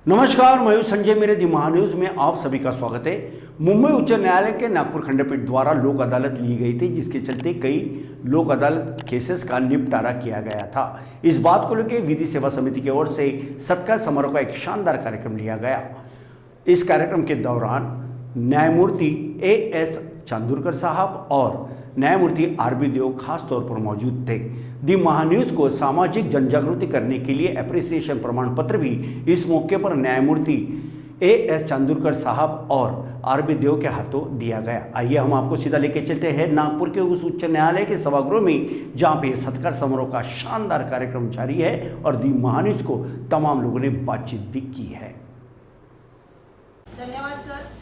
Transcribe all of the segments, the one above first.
नमस्कार, मैं हूं संजय मेरे दी महान्यूज में आप सभी का स्वागत है। मुंबई उच्च न्यायालय के नागपुर खंडपीठ द्वारा लोक अदालत ली गई थी, जिसके चलते कई लोक अदालत केसेस का निपटारा किया गया था। इस बात को लेकर विधि सेवा समिति की ओर से सत्कार समारोह का एक शानदार कार्यक्रम लिया गया। इस कार्यक्रम के दौरान न्यायमूर्ति A.S. चांदुरकर साहब और न्यायमूर्ति R.B. देव खास तौर पर मौजूद थे। दी महान्यूज को सामाजिक जनजागृति करने के लिए एप्रिसिएशन प्रमाण पत्र भी इस मौके पर न्यायमूर्ति A.S. चांदुरकर साहब और R.B. देव के हाथों दिया गया। आइए हम आपको सीधा लेके चलते हैं नागपुर के उस उच्च न्यायालय के सभागृह में, जहां पे सत्कार समारोह का शानदार कार्यक्रम जारी है और दी महान्यूज को तमाम लोगों ने बातचीत भी की है। धन्यवाद सर।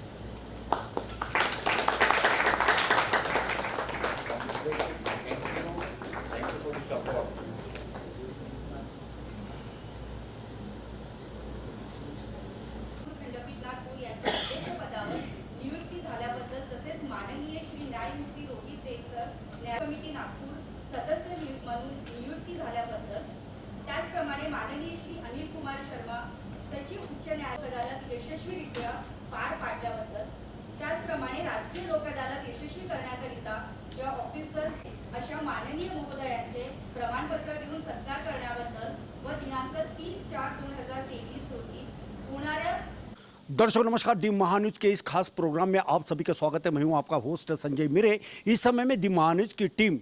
खंडपीठ नागपूर यांच्या अध्यक्षपदावर नियुक्ती झाल्याबद्दल तसेच माननीय श्री न्यायमूर्ती रोहित देव सर न्याय कमिटी नागपूर सदस्य म्हणून नियुक्ती झाल्याबद्दल, त्याचप्रमाणे माननीय श्री अनिल कुमार शर्मा सचिव उच्च न्यायालय अदालत यशस्वीरित्या पार पाडल्याबद्दल, त्याचप्रमाणे राष्ट्रीय लोक अदालत यशस्वी करण्याकरिता या ऑफिसर्स अशा माननीय महोदयांचे प्रमाणपत्र देऊन सत्कार करण्याबद्दल व दिनांक 30/4/2023 रोजी होणाऱ्या दर्शकों नमस्कार, दी महान्यूज के इस खास प्रोग्राम में आप सभी का स्वागत है। मैं हूं आपका होस्ट संजय मिरे। इस समय में दी महान्यूज की टीम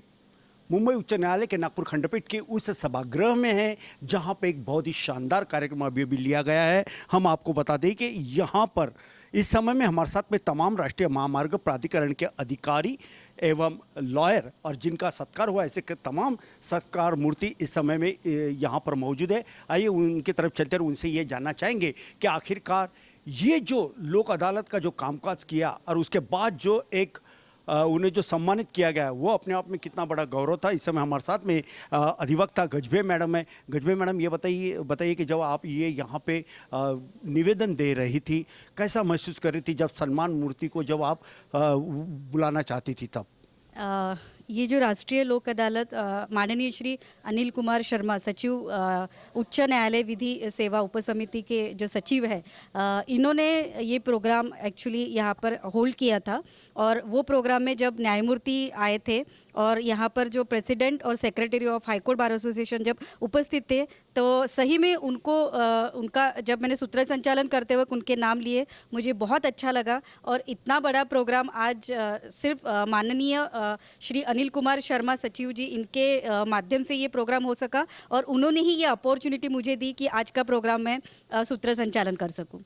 मुंबई उच्च न्यायालय के नागपुर खंडपीठ के उस सभागृह में है, जहां पे एक बहुत ही शानदार कार्यक्रम अभी लिया गया है। हम आपको बता दें कि यहां पर इस समय में हमारे साथ में तमाम राष्ट्रीय महामार्ग प्राधिकरण के अधिकारी एवं लॉयर और जिनका सत्कार हुआ, ऐसे तमाम सत्कार मूर्ति इस समय में यहाँ पर मौजूद है। आइए उनकी तरफ चलते हैं, उनसे ये जानना चाहेंगे कि आखिरकार ये जो लोक अदालत का जो कामकाज किया और उसके बाद जो एक उन्हें जो सम्मानित किया गया, वो अपने आप में कितना बड़ा गौरव था। इस समय हमारे साथ में अधिवक्ता गजबे मैडम है। गजबे मैडम, ये बताइए कि जब आप ये यहाँ पे निवेदन दे रही थी, कैसा महसूस कर रही थी जब सम्मान मूर्ति को जब आप बुलाना चाहती थी तब? ये जो राष्ट्रीय लोक अदालत माननीय श्री अनिल कुमार शर्मा सचिव उच्च न्यायालय विधि सेवा उपसमिति के जो सचिव है, इन्होंने ये प्रोग्राम एक्चुअली यहाँ पर होल्ड किया था। और वो प्रोग्राम में जब न्यायमूर्ति आए थे और यहाँ पर जो प्रेसिडेंट और secretary of high court bar association जब उपस्थित थे, तो सही में उनको उनका जब मैंने सूत्र संचालन करते वक्त उनके नाम लिए, मुझे बहुत अच्छा लगा। और इतना बड़ा प्रोग्राम आज सिर्फ माननीय श्री अनिल कुमार शर्मा सचिव जी, इनके माध्यम से ये प्रोग्राम हो सका और उन्होंने ही ये अपॉर्चुनिटी मुझे दी कि आज का प्रोग्राम मैं सूत्र संचालन कर सकूं।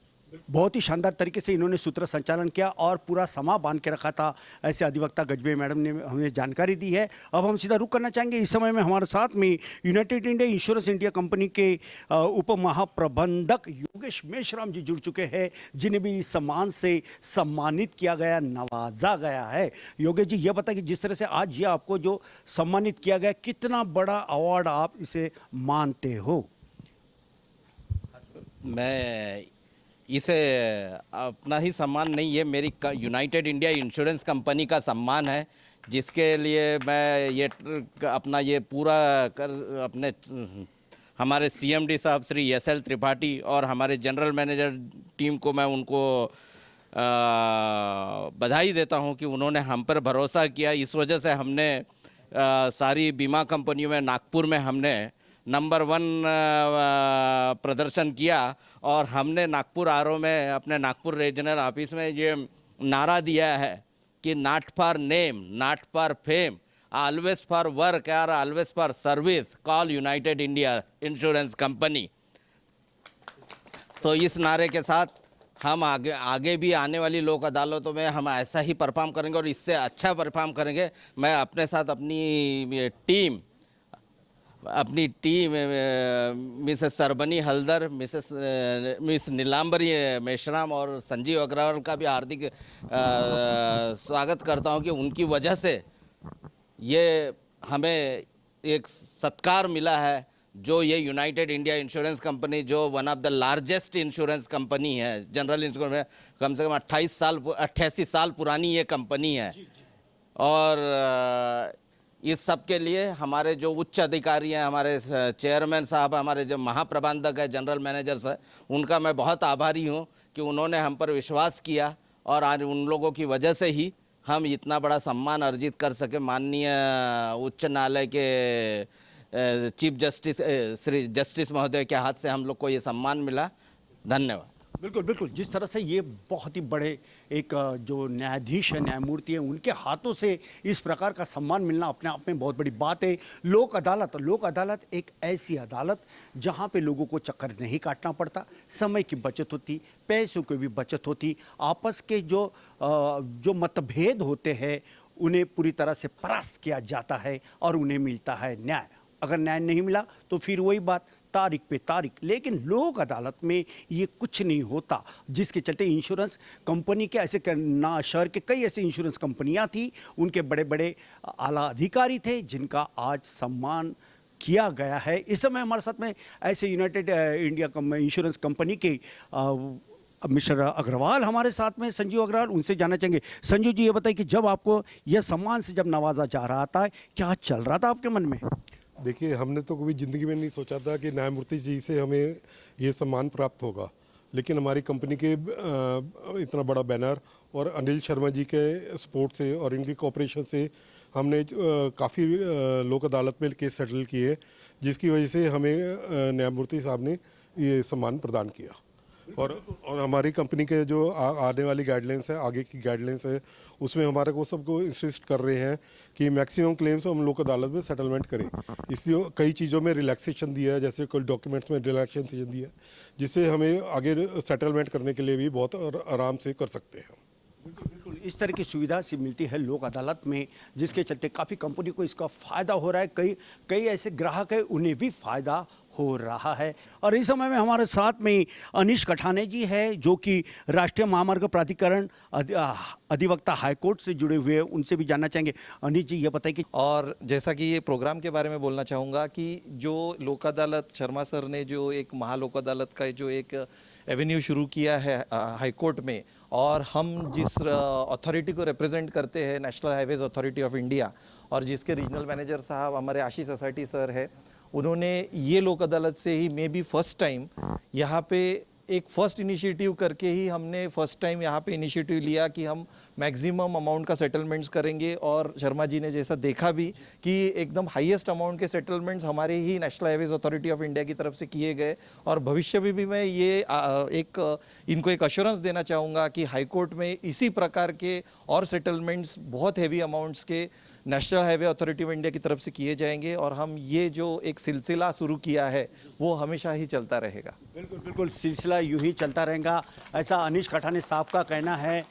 बहुत ही शानदार तरीके से इन्होंने सूत्र संचालन किया और पूरा समा बांध के रखा था, ऐसे अधिवक्ता गजबे मैडम ने हमें जानकारी दी है। अब हम सीधा रुक करना चाहेंगे। इस समय में हमारे साथ में United India insurance India company के उप महाप्रबंधक योगेश मेश्राम जी जुड़ चुके हैं, जिन्हें भी इस सम्मान से सम्मानित किया गया, नवाजा गया है। योगेश जी, ये बताइए कि जिस तरह से आज ये आपको जो सम्मानित किया गया, कितना बड़ा अवार्ड आप इसे मानते हो? मैं इसे अपना ही सम्मान नहीं है, मेरी यूनाइटेड इंडिया इंश्योरेंस कंपनी का सम्मान है, जिसके लिए मैं ये अपना ये पूरा अपने हमारे CMD साहब श्री SL त्रिपाठी और हमारे जनरल मैनेजर टीम को मैं उनको बधाई देता हूं कि उन्होंने हम पर भरोसा किया। इस वजह से हमने सारी बीमा कंपनियों में नागपुर में हमने नंबर 1 प्रदर्शन किया और हमने नागपुर RO में अपने नागपुर रीजनल ऑफिस में ये नारा दिया है कि not for name, not for fame, always for work और always for service, call United India insurance company. तो इस नारे के साथ हम आगे भी आने वाली लोक अदालतों में हम ऐसा ही परफॉर्म करेंगे और इससे अच्छा परफॉर्म करेंगे। मैं अपने साथ अपनी team Mrs Sarbani Haldar, miss Neelambari Meshram और संजीव अग्रवाल का भी हार्दिक स्वागत करता हूं कि उनकी वजह से ये हमें एक सत्कार मिला है। जो ये यूनाइटेड इंडिया इंश्योरेंस कंपनी, जो one of the largest insurance company है, जनरल इंश्योरेंस, कम से कम 88 साल पुरानी ये कंपनी है। और इस सब के लिए हमारे जो उच्च अधिकारी हैं, हमारे चेयरमैन साहब, हमारे जो महाप्रबंधक है, जनरल मैनेजर्स है, उनका मैं बहुत आभारी हूँ कि उन्होंने हम पर विश्वास किया और आज उन लोगों की वजह से ही हम इतना बड़ा सम्मान अर्जित कर सके। माननीय उच्च न्यायालय के चीफ जस्टिस श्री जस्टिस महोदय के हाथ से हम लोग को ये सम्मान मिला। धन्यवाद। बिल्कुल बिल्कुल, जिस तरह से ये बहुत ही बड़े एक जो न्यायाधीश है, न्यायमूर्ति है, उनके हाथों से इस प्रकार का सम्मान मिलना अपने आप में बहुत बड़ी बात है। लोक अदालत एक ऐसी अदालत जहाँ पे लोगों को चक्कर नहीं काटना पड़ता, समय की बचत होती, पैसों की भी बचत होती, आपस के जो मतभेद होते हैं उन्हें पूरी तरह से परास्त किया जाता है और उन्हें मिलता है न्याय। अगर न्याय नहीं मिला तो फिर वही बात, तारीख पे तारीख। लेकिन लोक अदालत में ये कुछ नहीं होता, जिसके चलते इंश्योरेंस कंपनी के ऐसे ना शहर के कई ऐसे इंश्योरेंस कंपनियां थी, उनके बड़े बड़े आला अधिकारी थे जिनका आज सम्मान किया गया है। इस समय हमारे साथ में ऐसे यूनाइटेड इंडिया इंश्योरेंस कंपनी के मिस्टर अग्रवाल हमारे साथ में, संजीव अग्रवाल, उनसे जानना चाहेंगे। संजीव जी, ये बताइए कि जब आपको यह सम्मान से जब नवाजा जा रहा था, क्या चल रहा था आपके मन में? देखिए, हमने तो कभी ज़िंदगी में नहीं सोचा था कि न्यायमूर्ति जी से हमें ये सम्मान प्राप्त होगा, लेकिन हमारी कंपनी के इतना बड़ा बैनर और अनिल शर्मा जी के सपोर्ट से और इनकी कोऑपरेशन से हमने काफ़ी लोक अदालत में केस सेटल किए, जिसकी वजह से हमें न्यायमूर्ति साहब ने ये सम्मान प्रदान किया। और हमारी कंपनी के जो आने वाली गाइडलाइंस है, आगे की गाइडलाइंस है, उसमें हमारे को सबको इंसिस्ट कर रहे हैं कि मैक्सिमम क्लेम्स हम लोक अदालत में सेटलमेंट करें। इसलिए कई चीज़ों में रिलैक्सेशन दिया है, जैसे कोई डॉक्यूमेंट्स में रिलैक्सेशन दिया है, जिससे हमें आगे सेटलमेंट करने के लिए भी बहुत आराम से कर सकते हैं। बिल्कुल, इस तरह की सुविधा सी मिलती है लोक अदालत में, जिसके चलते काफ़ी कंपनी को इसका फ़ायदा हो रहा है। कई ऐसे ग्राहक हैं, उन्हें भी फ़ायदा हो रहा है। और इस समय में हमारे साथ में अनीश कठाने जी है, जो कि राष्ट्रीय महामार्ग प्राधिकरण अधिवक्ता हाईकोर्ट से जुड़े हुए हैं। उनसे भी जानना चाहेंगे। अनीश जी, ये बताइए कि और जैसा कि ये प्रोग्राम के बारे में बोलना चाहूँगा कि जो लोक अदालत, शर्मा सर ने जो एक महालोक अदालत का जो एक एवेन्यू शुरू किया है हाई कोर्ट में, और हम जिस अथॉरिटी को रिप्रेजेंट करते हैं, national highways authority of India, और जिसके रीजनल मैनेजर साहब हमारे आशीष सोसाइटी सर है, उन्होंने ये लोक अदालत से ही मे बी फर्स्ट टाइम यहाँ पे एक फर्स्ट इनिशिएटिव करके ही हमने फर्स्ट टाइम यहाँ पे इनिशिएटिव लिया कि हम मैक्सिमम अमाउंट का सेटलमेंट्स करेंगे। और शर्मा जी ने जैसा देखा भी कि एकदम हाईएस्ट अमाउंट के सेटलमेंट्स हमारे ही national highways authority of India की तरफ से किए गए। और भविष्य में भी मैं ये इनको एक अश्योरेंस देना चाहूँगा कि हाई कोर्ट में इसी प्रकार के और सेटलमेंट्स बहुत हैवी अमाउंट्स के national highway authority of India की तरफ से किए जाएंगे। और हम ये जो एक सिलसिला शुरू किया है वो हमेशा ही चलता रहेगा। बिल्कुल बिल्कुल, सिलसिला यूं ही चलता रहेगा, ऐसा अनीश कठाने साहब का कहना है।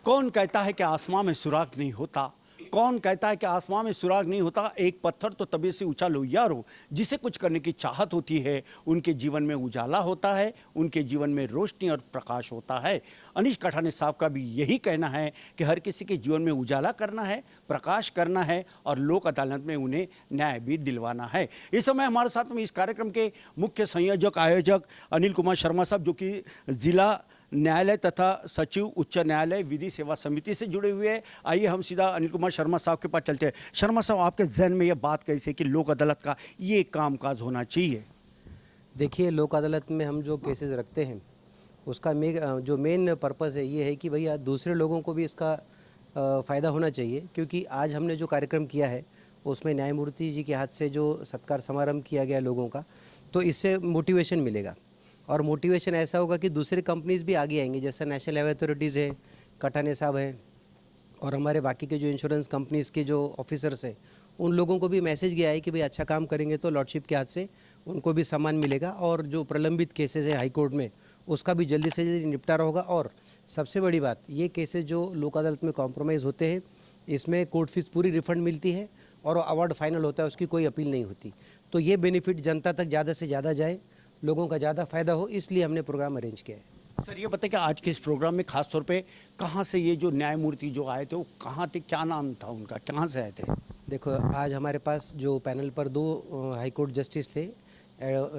कौन कहता है कि आसमां में सुराग नहीं होता? कौन कहता है कि आसमां में सुराग नहीं होता? एक पत्थर तो तभी से ऊंचा लोहियार हो, जिसे कुछ करने की चाहत होती है, उनके जीवन में उजाला होता है, उनके जीवन में रोशनी और प्रकाश होता है। अनीश कठाने साहब का भी यही कहना है कि हर किसी के जीवन में उजाला करना है, प्रकाश करना है और लोक अदालत में उन्हें न्याय भी दिलवाना है। इस समय हमारे साथ में इस कार्यक्रम के मुख्य संयोजक आयोजक अनिल कुमार शर्मा साहब, जो कि जिला न्यायालय तथा सचिव उच्च न्यायालय विधि सेवा समिति से जुड़े हुए हैं। आइए हम सीधा अनिल कुमार शर्मा साहब के पास चलते हैं। शर्मा साहब, आपके जहन में यह बात कैसे कि लोक अदालत का ये कामकाज होना चाहिए? देखिए, लोक अदालत में हम जो केसेस रखते हैं उसका जो मेन पर्पज़ है ये है कि भैया दूसरे लोगों को भी इसका फ़ायदा होना चाहिए। क्योंकि आज हमने जो कार्यक्रम किया है उसमें न्यायमूर्ति जी के हाथ से जो सत्कार समारंभ किया गया लोगों का, तो इससे मोटिवेशन मिलेगा। और मोटिवेशन ऐसा होगा कि दूसरी कंपनीज भी आगे आएंगी, जैसे नेशनल हाईवे अथॉरिटीज़ है, कठाने साहब हैं, और हमारे बाकी के जो इंश्योरेंस कंपनीज़ के जो ऑफिसर्स हैं, उन लोगों को भी मैसेज गया है कि भाई अच्छा काम करेंगे तो लॉर्डशिप के हाथ से उनको भी सम्मान मिलेगा। और जो प्रलंबित केसेस हैं हाई कोर्ट में, उसका भी जल्दी से जल्दी निपटारा होगा। और सबसे बड़ी बात, ये केसेस जो लोक अदालत में कॉम्प्रोमाइज़ होते हैं, इसमें कोर्ट फीस पूरी रिफंड मिलती है और अवार्ड फाइनल होता है, उसकी कोई अपील नहीं होती। तो ये बेनिफिट जनता तक ज़्यादा से ज़्यादा जाए, लोगों का ज़्यादा फ़ायदा हो, इसलिए हमने प्रोग्राम अरेंज किया है। सर, ये बताइए कि आज के इस प्रोग्राम में खास तौर पे कहाँ से ये जो न्यायमूर्ति जो आए थे वो कहाँ थे, क्या नाम था उनका, कहाँ से आए थे? देखो, आज हमारे पास जो पैनल पर 2 हाई कोर्ट जस्टिस थे।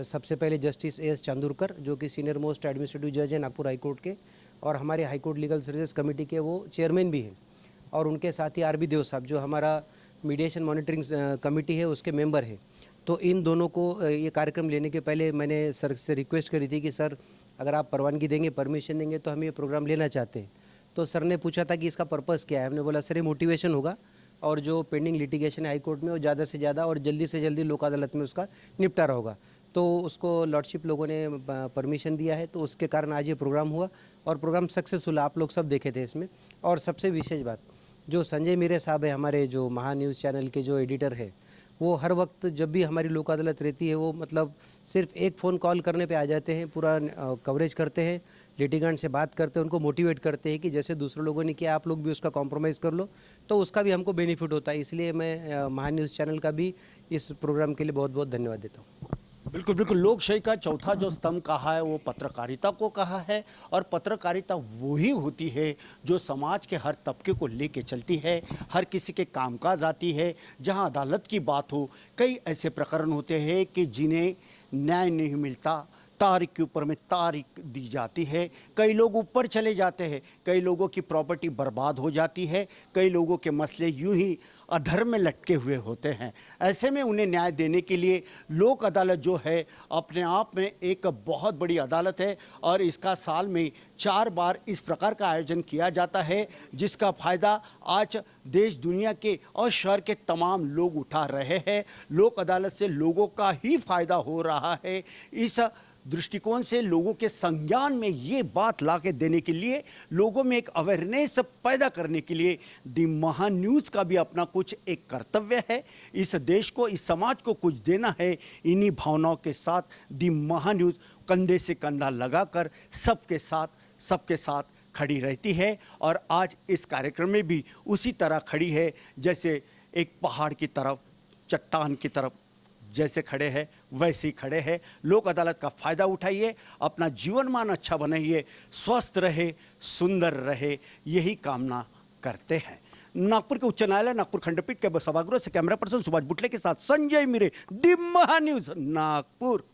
सबसे पहले जस्टिस एस चांदुरकर, जो कि सीनियर मोस्ट एडमिनिस्ट्रेटिव जज हैं नागपुर हाई कोर्ट के, और हमारे high court legal services committee के वो चेयरमैन भी हैं। और उनके साथ ही आर बी देव साहब, जो हमारा मीडिएशन मॉनिटरिंग कमेटी है उसके मेंबर है। तो इन दोनों को ये कार्यक्रम लेने के पहले मैंने सर से रिक्वेस्ट करी थी कि सर अगर आप परवानगी देंगे, परमिशन देंगे तो हम ये प्रोग्राम लेना चाहते हैं। तो सर ने पूछा था कि इसका पर्पस क्या है। हमने बोला सर ये मोटिवेशन होगा और जो पेंडिंग लिटिगेशन है हाई कोर्ट में वो ज़्यादा से ज़्यादा और जल्दी से जल्दी लोक अदालत में उसका निपटारा होगा। तो उसको लॉर्डशिप लोगों ने परमिशन दिया है, तो उसके कारण आज ये प्रोग्राम हुआ और प्रोग्राम सक्सेसफुल, आप लोग सब देखे थे इसमें। और सबसे विशेष बात, जो संजय मिरे साहब है हमारे जो महा न्यूज़ चैनल के जो एडिटर है, वो हर वक्त जब भी हमारी लोक अदालत रहती है वो मतलब सिर्फ एक फ़ोन कॉल करने पे आ जाते हैं, पूरा कवरेज करते हैं, लिटिगेंट से बात करते हैं, उनको मोटिवेट करते हैं कि जैसे दूसरे लोगों ने किया आप लोग भी उसका कॉम्प्रोमाइज़ कर लो, तो उसका भी हमको बेनिफिट होता है। इसलिए मैं महा न्यूज़ चैनल का भी इस प्रोग्राम के लिए बहुत बहुत धन्यवाद देता हूँ। बिल्कुल बिल्कुल, लोकशाही का चौथा जो स्तंभ कहा है वो पत्रकारिता को कहा है, और पत्रकारिता वही होती है जो समाज के हर तबके को लेके चलती है, हर किसी के कामकाज आती है। जहां अदालत की बात हो, कई ऐसे प्रकरण होते हैं कि जिन्हें न्याय नहीं मिलता, तारीख के ऊपर में तारीख दी जाती है, कई लोग ऊपर चले जाते हैं, कई लोगों की प्रॉपर्टी बर्बाद हो जाती है, कई लोगों के मसले यूं ही अधर में लटके हुए होते हैं। ऐसे में उन्हें न्याय देने के लिए लोक अदालत जो है अपने आप में एक बहुत बड़ी अदालत है, और इसका साल में 4 बार इस प्रकार का आयोजन किया जाता है, जिसका फ़ायदा आज देश दुनिया के और शहर के तमाम लोग उठा रहे हैं। लोक अदालत से लोगों का ही फ़ायदा हो रहा है। इस दृष्टिकोण से लोगों के संज्ञान में ये बात ला के देने के लिए, लोगों में एक अवेयरनेस पैदा करने के लिए दी महा न्यूज़ का भी अपना कुछ एक कर्तव्य है। इस देश को, इस समाज को कुछ देना है। इन्हीं भावनाओं के साथ दी महा न्यूज़ कंधे से कंधा लगाकर सबके साथ खड़ी रहती है, और आज इस कार्यक्रम में भी उसी तरह खड़ी है जैसे एक पहाड़ की तरफ, चट्टान की तरफ जैसे खड़े हैं वैसे ही खड़े हैं। लोक अदालत का फ़ायदा उठाइए, अपना जीवन मान अच्छा बनाइए, स्वस्थ रहे, सुंदर रहे, यही कामना करते हैं। नागपुर के उच्च न्यायालय नागपुर खंडपीठ के सभागृह से कैमरा पर्सन सुभाष बुटले के साथ संजय मिरे, दी महा न्यूज़, नागपुर।